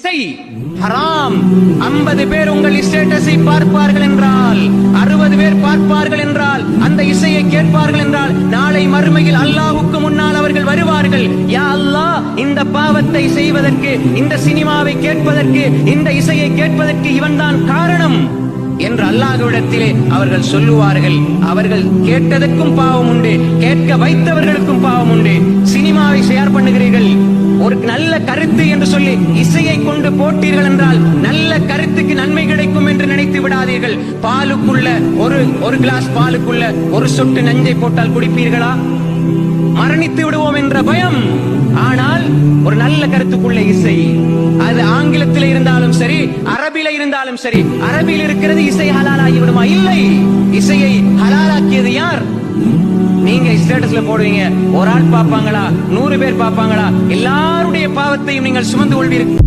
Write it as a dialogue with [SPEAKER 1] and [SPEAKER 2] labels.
[SPEAKER 1] இசை ஹராம். 50 பேர் உங்கள் ஸ்டேட்டஸை பார்ப்பார்கள் என்றால், 60 பேர் பார்ப்பார்கள் என்றால், அந்த இசையை கேட்பார்கள் என்றால், நாளை மறுமையில் அல்லாஹ்வுக்கு முன்னால் அவர்கள் வருவார்கள். யா அல்லாஹ், இந்த பாவத்தை செய்வதற்கு, இந்த சினிமாவை கேட்பதற்கு, இந்த இசையை கேட்பதற்கு இவன்தான் காரணம் என்று அல்லாஹ்விடத்திலே அவர்கள் சொல்லுவார்கள். அவர்கள் கேட்டதற்கும் பாவம் உண்டு, கேட்க வைத்தவர்களுக்கும் பாவம் உண்டு. சினிமாவை ஷேர் பண்ணுகிறீர்கள், ஒரு நல்ல கருத்து என்று சொல்லி இசையை கொண்டு போட்டீர்கள் என்றால் நல்ல கருத்துக்கு நன்மை கிடைக்கும் என்று நினைத்து விடாதீர்கள். பாலுக்குள்ள ஒரு கிளாஸ் பாலுக்குள்ள ஒரு சொட்டு நஞ்சை போட்டால் குடிப்பீர்களா? மரணித்து விடுவோம் என்ற பயம். ஆனால் ஒரு நல்ல கருத்துக்குள்ள இசை, அது ஆங்கிலத்தில் இருந்தாலும் சரி, அரபில இருந்தாலும் சரி, அரபியில் இருக்கிறது இசை ஹலாலாகி விடுமா? இல்லை. இசையை ஹலாலாக்கியது யார்? நீங்க ஸ்டேட்டஸ்ல போடுவீங்க, ஒரு ஆள் பாப்பாங்களா, 100 பேர் பாப்பாங்களா? எல்லாருடைய பாவத்தையும் நீங்கள் சுமந்து கொள்வீர்கள்.